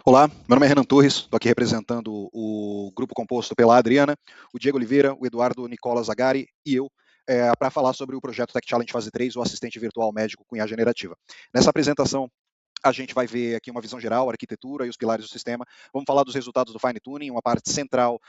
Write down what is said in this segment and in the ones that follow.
Olá, meu nome é Renan Torres, estou aqui representando o grupo composto pela Adriana, o Diego Oliveira, o Eduardo Nicola Zagari e eu, para falar sobre o projeto Tech Challenge Fase 3, o assistente virtual médico com IA generativa. Nessa apresentação, a gente vai ver aqui uma visão geral, a arquitetura e os pilares do sistema. Vamos falar dos resultados do fine tuning, uma parte central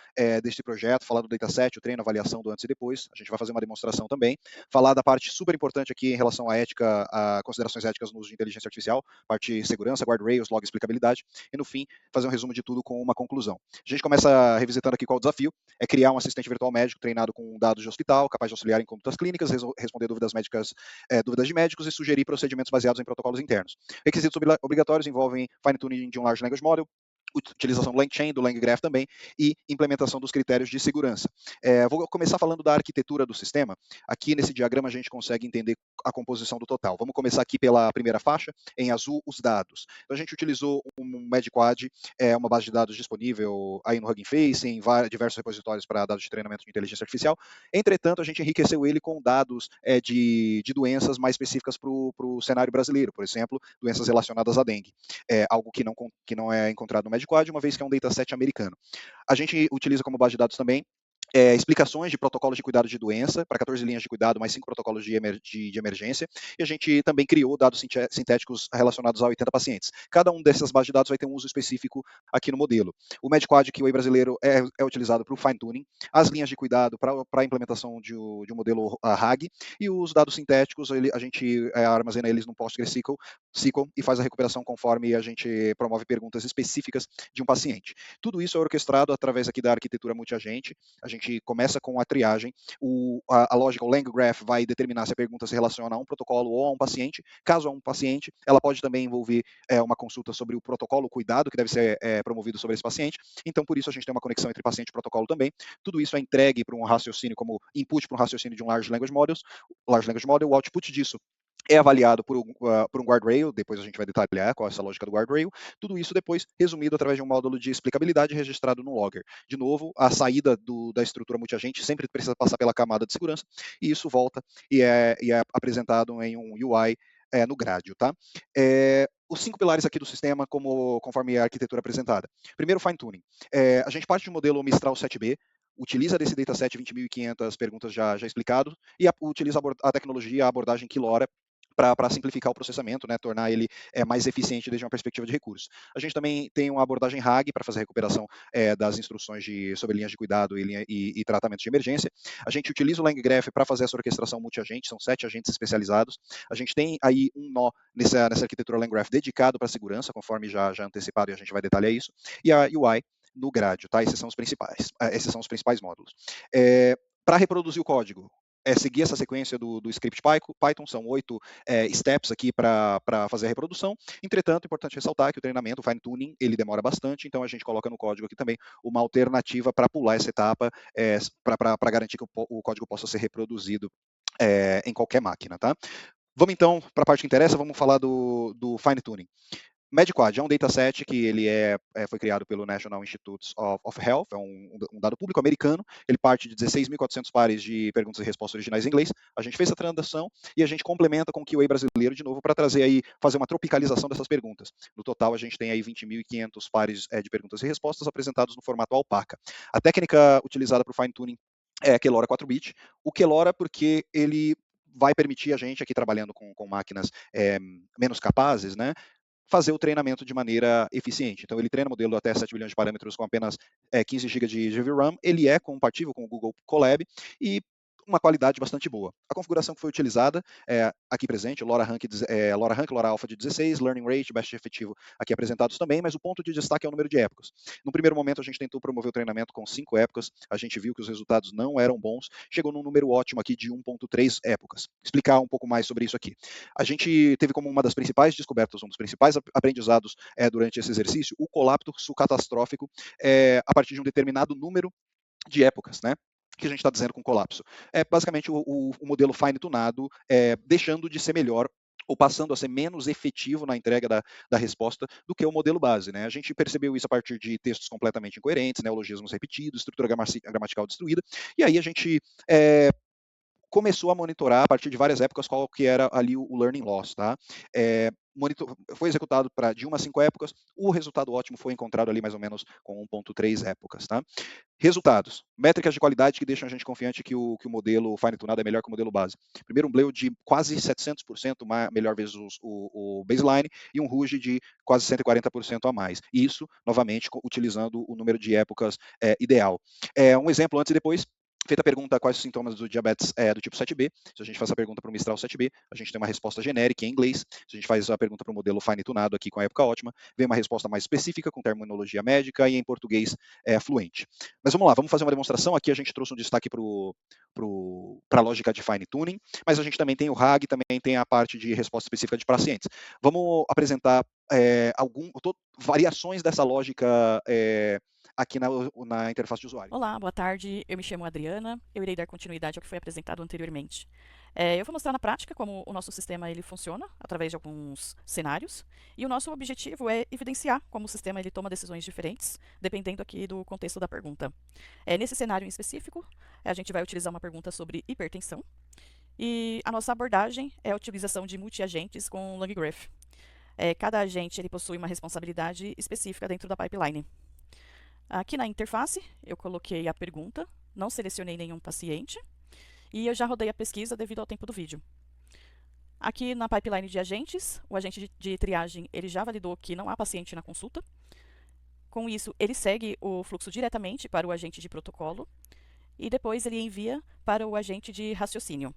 deste projeto, falar do dataset, o treino, a avaliação do antes e depois. A gente vai fazer uma demonstração também. Falar da parte super importante aqui em relação à ética, a considerações éticas no uso de inteligência artificial, parte segurança, guardrails, log explicabilidade. E no fim, fazer um resumo de tudo com uma conclusão. A gente começa revisitando aqui qual é o desafio. É criar um assistente virtual médico treinado com dados de hospital, capaz de auxiliar em condutas clínicas, responder dúvidas médicas, dúvidas de médicos e sugerir procedimentos baseados em protocolos internos. Requisitos obrigatórios envolvem fine-tuning de um Large Language Model, utilização do LangChain, do LangGraph também, e implementação dos critérios de segurança. Vou começar falando da arquitetura do sistema. Aqui nesse diagrama a gente consegue entender a composição do total. Vamos começar aqui pela primeira faixa, em azul, os dados. Então, a gente utilizou um MedQuad, uma base de dados disponível aí no Hugging Face, em diversos repositórios para dados de treinamento de inteligência artificial. Entretanto, a gente enriqueceu ele com dados de doenças mais específicas para o cenário brasileiro, por exemplo, doenças relacionadas à dengue, algo que não é encontrado no MedQuad, uma vez que é um dataset americano. A gente utiliza como base de dados também explicações de protocolos de cuidado de doença, para 14 linhas de cuidado, mais 5 protocolos de emergência, e a gente também criou dados sintéticos relacionados a 80 pacientes. Cada um dessas bases de dados vai ter um uso específico aqui no modelo. O MedQuad, que o Brasileiro é utilizado para o fine-tuning, as linhas de cuidado para a implementação de um modelo RAG, e os dados sintéticos, a gente armazena eles no PostgreSQL e faz a recuperação conforme a gente promove perguntas específicas de um paciente. Tudo isso é orquestrado através aqui da arquitetura multiagente. A gente começa com a triagem, a lógica, o LangGraph vai determinar se a pergunta se relaciona a um protocolo ou a um paciente. Caso a um paciente, ela pode também envolver uma consulta sobre o protocolo, o cuidado que deve ser promovido sobre esse paciente. Então, por isso, a gente tem uma conexão entre paciente e protocolo também. Tudo isso é entregue para um raciocínio, como input para um raciocínio de um Large Language Model. O output disso é avaliado por um guardrail, depois a gente vai detalhar qual é essa lógica do guardrail, tudo isso depois resumido através de um módulo de explicabilidade registrado no logger. De novo, a saída da estrutura multiagente sempre precisa passar pela camada de segurança, e isso volta e é apresentado em um UI no Gradio. Tá? Os 5 pilares aqui do sistema, conforme a arquitetura apresentada. Primeiro, fine-tuning. A gente parte de um modelo Mistral 7B, utiliza desse dataset 20.500 perguntas já explicado, e utiliza a tecnologia, a abordagem Quilora, para simplificar o processamento, né, tornar ele mais eficiente desde uma perspectiva de recursos. A gente também tem uma abordagem RAG para fazer a recuperação das instruções sobre linhas de cuidado e tratamento de emergência. A gente utiliza o LangGraph para fazer essa orquestração multi-agente, são 7 agentes especializados. A gente tem aí um nó nessa arquitetura LangGraph dedicado para segurança, conforme já antecipado, e a gente vai detalhar isso, e a UI no Gradio, tá? Esses são os principais módulos. Para reproduzir o código, seguir essa sequência do script Python, são 8 steps aqui para fazer a reprodução. Entretanto, é importante ressaltar que o treinamento, o fine-tuning, ele demora bastante, então a gente coloca no código aqui também uma alternativa para pular essa etapa, para garantir que o código possa ser reproduzido em qualquer máquina. Tá? Vamos então para a parte que interessa, vamos falar do fine-tuning. MedQuad é um dataset que ele foi criado pelo National Institutes of Health, é um dado público americano, ele parte de 16.400 pares de perguntas e respostas originais em inglês. A gente fez essa transação e a gente complementa com o QA brasileiro de novo para fazer uma tropicalização dessas perguntas. No total, a gente tem aí 20.500 pares de perguntas e respostas apresentados no formato Alpaca. A técnica utilizada para o fine-tuning é a Kelora 4-bit. O Kelora porque ele vai permitir a gente, aqui trabalhando com máquinas menos capazes, né, fazer o treinamento de maneira eficiente. Então, ele treina o modelo até 7 bilhões de parâmetros com apenas 15 GB de VRAM, ele é compatível com o Google Colab e uma qualidade bastante boa. A configuração que foi utilizada aqui presente, LoRaWAN, LoRa Alpha de 16, Learning Rate, Best efetivo aqui apresentados também, mas o ponto de destaque é o número de épocas. No primeiro momento, a gente tentou promover o treinamento com 5 épocas, a gente viu que os resultados não eram bons, chegou num número ótimo aqui de 1.3 épocas. Explicar um pouco mais sobre isso aqui. A gente teve como uma das principais descobertas, um dos principais aprendizados durante esse exercício, o colapso catastrófico a partir de um determinado número de épocas, né? Que a gente está dizendo com colapso. É basicamente o modelo fine-tunado deixando de ser melhor ou passando a ser menos efetivo na entrega da resposta do que o modelo base. Né? A gente percebeu isso a partir de textos completamente incoerentes, neologismos repetidos, estrutura gramatical destruída, e aí a gente começou a monitorar a partir de várias épocas qual que era ali o learning loss, tá? Foi executado de 1 a 5 épocas, o resultado ótimo foi encontrado ali mais ou menos com 1.3 épocas, tá? Resultados, métricas de qualidade que deixam a gente confiante que o modelo fine-tunado é melhor que o modelo base. Primeiro, um Bleu de quase 700% melhor vezes o baseline e um Rouge de quase 140% a mais. Isso, novamente, utilizando o número de épocas ideal. Um exemplo antes e depois. Feita a pergunta quais os sintomas do diabetes do tipo 7B, se a gente faz a pergunta para o Mistral 7B, a gente tem uma resposta genérica em inglês. Se a gente faz a pergunta para o modelo fine-tunado aqui com a época ótima, vem uma resposta mais específica com terminologia médica e em português fluente. Mas vamos lá, vamos fazer uma demonstração. Aqui a gente trouxe um destaque para a lógica de fine tuning, mas a gente também tem o RAG, também tem a parte de resposta específica de pacientes. Vamos apresentar variações dessa lógica aqui na interface de usuário. Olá, boa tarde. Eu me chamo Adriana. Eu irei dar continuidade ao que foi apresentado anteriormente. Eu vou mostrar na prática como o nosso sistema ele funciona através de alguns cenários. E o nosso objetivo é evidenciar como o sistema ele toma decisões diferentes, dependendo aqui do contexto da pergunta. Nesse cenário em específico, a gente vai utilizar uma pergunta sobre hipertensão. E a nossa abordagem é a utilização de multi-agentes com LangGraph. Cada agente ele possui uma responsabilidade específica dentro da pipeline. Aqui na interface, eu coloquei a pergunta, não selecionei nenhum paciente, e eu já rodei a pesquisa devido ao tempo do vídeo. Aqui na pipeline de agentes, o agente de triagem ele já validou que não há paciente na consulta. Com isso, ele segue o fluxo diretamente para o agente de protocolo, e depois ele envia para o agente de raciocínio.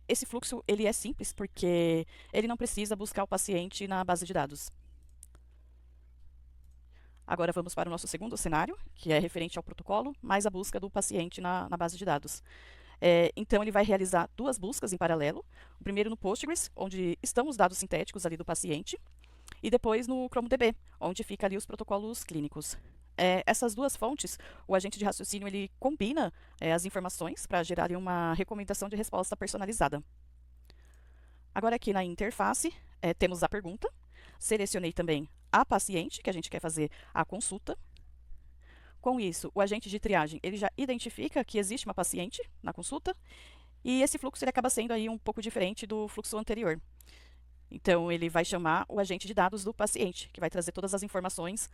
Esse fluxo ele é simples, porque ele não precisa buscar o paciente na base de dados. Agora vamos para o nosso segundo cenário, que é referente ao protocolo, mais a busca do paciente na base de dados. Então, ele vai realizar duas buscas em paralelo. O primeiro no Postgres, onde estão os dados sintéticos ali do paciente, e depois no ChromeDB, onde fica ali os protocolos clínicos. Essas duas fontes, o agente de raciocínio ele combina as informações para gerar uma recomendação de resposta personalizada. Agora aqui na interface, temos a pergunta. Selecionei também a paciente, que a gente quer fazer a consulta. Com isso, o agente de triagem ele já identifica que existe uma paciente na consulta, e esse fluxo ele acaba sendo aí um pouco diferente do fluxo anterior. Então, ele vai chamar o agente de dados do paciente, que vai trazer todas as informações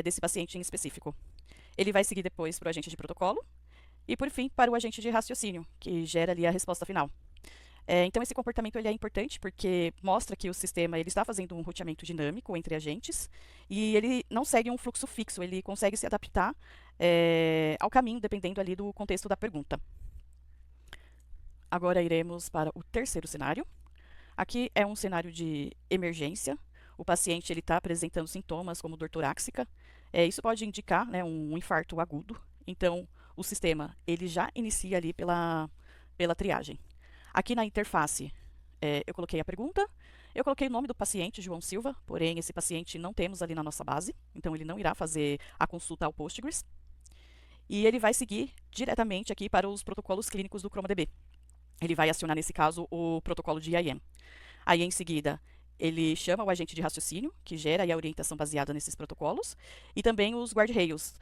desse paciente em específico. Ele vai seguir depois para o agente de protocolo, e por fim, para o agente de raciocínio, que gera ali a resposta final. Então, esse comportamento ele é importante porque mostra que o sistema ele está fazendo um roteamento dinâmico entre agentes e ele não segue um fluxo fixo, ele consegue se adaptar ao caminho, dependendo ali do contexto da pergunta. Agora iremos para o terceiro cenário. Aqui é um cenário de emergência. O paciente está apresentando sintomas como dor torácica. Isso pode indicar um infarto agudo. Então, o sistema ele já inicia ali pela triagem. Aqui na interface, eu coloquei a pergunta, eu coloquei o nome do paciente, João Silva, porém esse paciente não temos ali na nossa base, então ele não irá fazer a consulta ao Postgres. E ele vai seguir diretamente aqui para os protocolos clínicos do ChromeDB. Ele vai acionar, nesse caso, o protocolo de IAM. Aí, em seguida, ele chama o agente de raciocínio, que gera a orientação baseada nesses protocolos, e também os guardrails,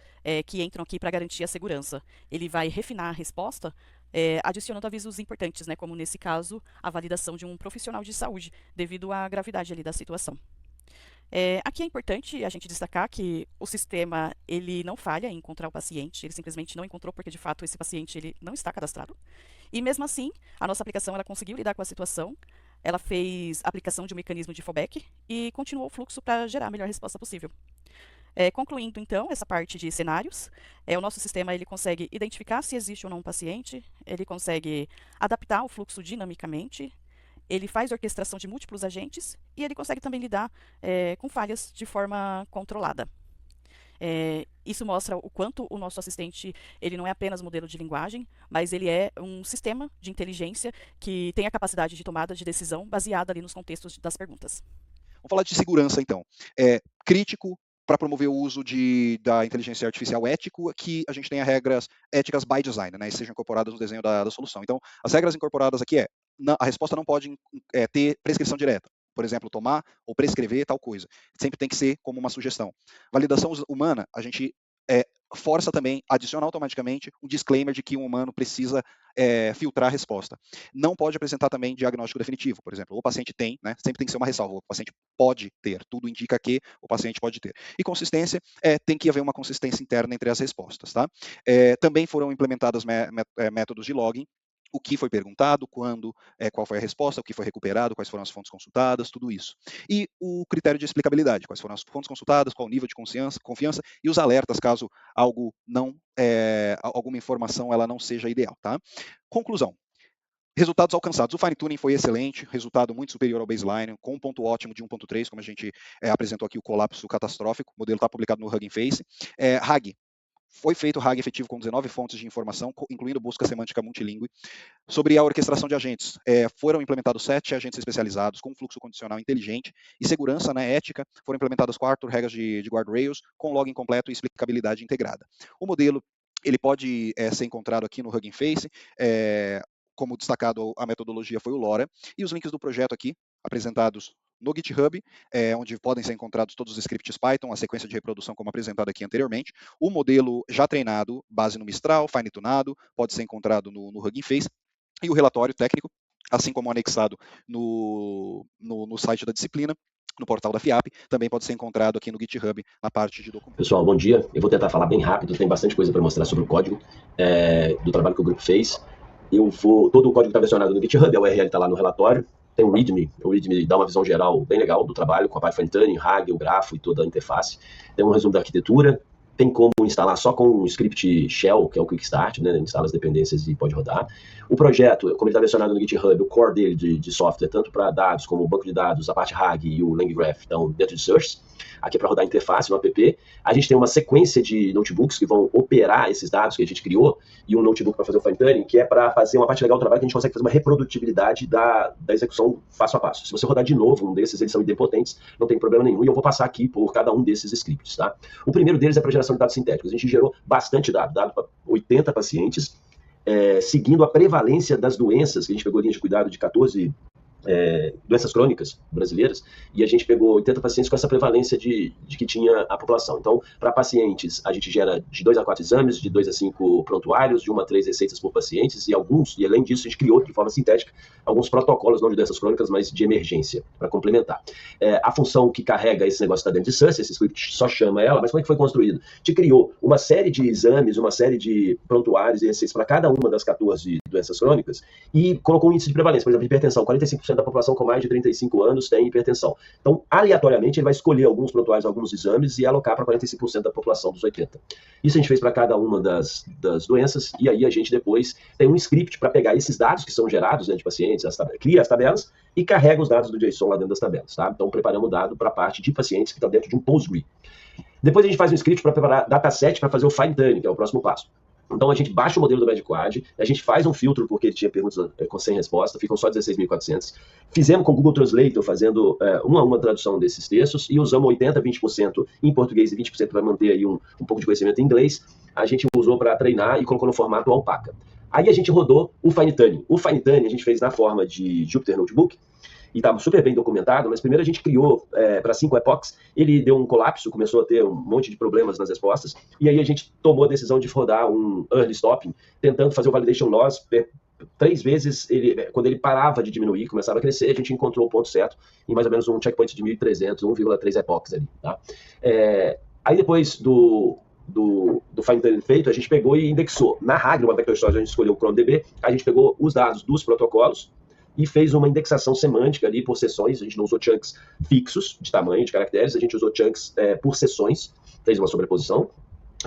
que entram aqui para garantir a segurança. Ele vai refinar a resposta, adicionando avisos importantes, como nesse caso, a validação de um profissional de saúde, devido à gravidade ali da situação. Aqui é importante a gente destacar que o sistema ele não falha em encontrar o paciente, ele simplesmente não encontrou porque, de fato, esse paciente ele não está cadastrado. E mesmo assim, a nossa aplicação ela conseguiu lidar com a situação, ela fez a aplicação de um mecanismo de fallback e continuou o fluxo para gerar a melhor resposta possível. Concluindo, então, essa parte de cenários, o nosso sistema ele consegue identificar se existe ou não um paciente, ele consegue adaptar o fluxo dinamicamente, ele faz orquestração de múltiplos agentes e ele consegue também lidar com falhas de forma controlada. Isso mostra o quanto o nosso assistente ele não é apenas modelo de linguagem, mas ele é um sistema de inteligência que tem a capacidade de tomada de decisão baseada ali nos contextos das perguntas. Vamos falar de segurança, então. Crítico para promover o uso da inteligência artificial ético, que a gente tenha regras éticas by design, e sejam incorporadas no desenho da solução. Então, as regras incorporadas aqui a resposta não pode ter prescrição direta. Por exemplo, tomar ou prescrever tal coisa. Sempre tem que ser como uma sugestão. Validação humana, a gente força também, adiciona automaticamente um disclaimer de que um humano precisa filtrar a resposta. Não pode apresentar também diagnóstico definitivo, por exemplo, o paciente tem, né, sempre tem que ser uma ressalva, o paciente pode ter, tudo indica que o paciente pode ter. E consistência, tem que haver uma consistência interna entre as respostas. Tá? Também foram implementados métodos de logging, o que foi perguntado, quando, qual foi a resposta, o que foi recuperado, quais foram as fontes consultadas, tudo isso. E o critério de explicabilidade, quais foram as fontes consultadas, qual o nível de confiança e os alertas caso algo não, alguma informação ela não seja ideal. Tá? Conclusão. Resultados alcançados. O fine-tuning foi excelente, resultado muito superior ao baseline, com um ponto ótimo de 1.3, como a gente apresentou aqui o colapso catastrófico. O modelo está publicado no Hugging Face. RAG. Foi feito RAG efetivo com 19 fontes de informação, incluindo busca semântica multilingüe. Sobre a orquestração de agentes, foram implementados 7 agentes especializados com fluxo condicional inteligente e segurança, né, ética. Foram implementadas 4 regras de guardrails com login completo e explicabilidade integrada. O modelo ele pode ser encontrado aqui no Hugging Face. Como destacado, a metodologia foi o LoRa. E os links do projeto aqui, apresentados no GitHub, onde podem ser encontrados todos os scripts Python, a sequência de reprodução como apresentado aqui anteriormente. O modelo já treinado, base no Mistral, fine-tunado, pode ser encontrado no Hugging Face. E o relatório técnico, assim como anexado no site da disciplina, no portal da FIAP, também pode ser encontrado aqui no GitHub, na parte de documentos. Pessoal, bom dia. Eu vou tentar falar bem rápido, tem bastante coisa para mostrar sobre o código do trabalho que o grupo fez. Todo o código está versionado no GitHub, a URL está lá no relatório. Tem o README dá uma visão geral bem legal do trabalho, com a parte fine-tuning, RAG, o grafo e toda a interface. Tem um resumo da arquitetura, tem como instalar só com o script shell, que é o Quick Start, né? Instala as dependências e pode rodar. O projeto, como ele está versionado no GitHub, o core dele de software, tanto para dados como o banco de dados, a parte RAG e o LangGraph, estão dentro de Source. Aqui é para rodar a interface no app. A gente tem uma sequência de notebooks que vão operar esses dados que a gente criou e um notebook para fazer o fine-tuning, que é para fazer uma parte legal do trabalho que a gente consegue fazer uma reprodutibilidade da execução passo a passo. Se você rodar de novo um desses, eles são idempotentes, não tem problema nenhum, e eu vou passar aqui por cada um desses scripts. Tá? O primeiro deles é para geração de dados sintéticos. A gente gerou bastante dado para 80 pacientes, seguindo a prevalência das doenças, que a gente pegou linha de cuidado de 14 doenças crônicas brasileiras, e a gente pegou 80 pacientes com essa prevalência de que tinha a população. Então, para pacientes, a gente gera de 2 a 4 exames, de 2 a 5 prontuários, de 1 a 3 receitas por pacientes, e além disso, a gente criou de forma sintética alguns protocolos, não de doenças crônicas, mas de emergência, para complementar. A função que carrega esse negócio está dentro de Source, esse script só chama ela, mas como é que foi construído? A gente criou uma série de exames, uma série de prontuários e receitas para cada uma das 14 doenças crônicas, e colocou um índice de prevalência, por exemplo, de hipertensão, 45% da população com mais de 35 anos tem hipertensão. Então, aleatoriamente, ele vai escolher alguns prontuários, alguns exames e alocar para 45% da população dos 80. Isso a gente fez para cada uma das doenças, e aí a gente depois tem um script para pegar esses dados que são gerados, né, de pacientes, cria as tabelas e carrega os dados do JSON lá dentro das tabelas. Tá? Então, preparamos o dado para a parte de pacientes que estão dentro de um Postgre. Depois a gente faz um script para preparar dataset para fazer o fine-tuning, que é o próximo passo. Então a gente baixa o modelo do MedQuad, a gente faz um filtro porque ele tinha perguntas sem resposta, ficam só 16.400. Fizemos com o Google Translator, fazendo uma a uma tradução desses textos, e usamos 80%, 20% em português e 20% para manter aí um pouco de conhecimento em inglês. A gente usou para treinar e colocou no formato alpaca. Aí a gente rodou o fine-tuning. O fine-tuning a gente fez na forma de Jupyter Notebook, e estava super bem documentado, mas primeiro a gente criou para 5 epochs, ele deu um colapso, começou a ter um monte de problemas nas respostas, e aí a gente tomou a decisão de rodar um early stopping, tentando fazer o validation loss 3 vezes, quando ele parava de diminuir, começava a crescer, a gente encontrou o ponto certo em mais ou menos um checkpoint de 1.300, 1,3 epochs ali. Tá? Aí depois do fine-tuning feito, a gente pegou e indexou. Na RAG, uma vector storage, a gente escolheu o ChronoDB, a gente pegou os dados dos protocolos, e fez uma indexação semântica ali por sessões. A gente não usou chunks fixos de tamanho, de caracteres, a gente usou chunks por sessões, fez uma sobreposição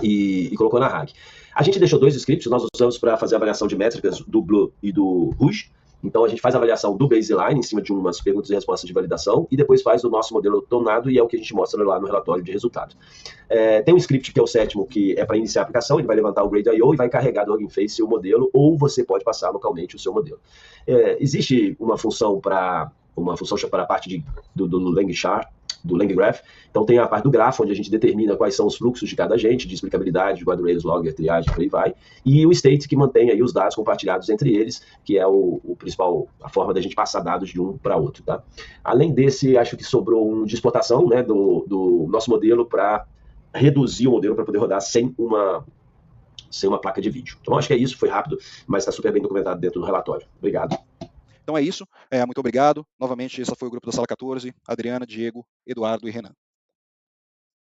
e colocou na RAG. A gente deixou 2 scripts, nós usamos para fazer a avaliação de métricas do Blue e do Rouge. Então a gente faz a avaliação do baseline em cima de umas perguntas e respostas de validação e depois faz o nosso modelo tonado e é o que a gente mostra lá no relatório de resultado. Tem um script que é o 7º, que é para iniciar a aplicação, ele vai levantar o Grade.io e vai carregar do Hugging Face o modelo, ou você pode passar localmente o seu modelo. Existe uma função para a parte do LangChart, do LangGraph. Então tem a parte do grafo, onde a gente determina quais são os fluxos de cada agente, de explicabilidade, guardrails, logger, triagem, por aí vai. E o state, que mantém aí os dados compartilhados entre eles, que é o principal, a forma da gente passar dados de um para outro. Tá? Além desse, acho que sobrou de exportação, né, do nosso modelo para reduzir o modelo para poder rodar sem uma placa de vídeo. Então acho que é isso, foi rápido, mas está super bem documentado dentro do relatório. Obrigado. Então é isso, muito obrigado. Novamente, esse foi o grupo da Sala 14, Adriana, Diego, Eduardo e Renan.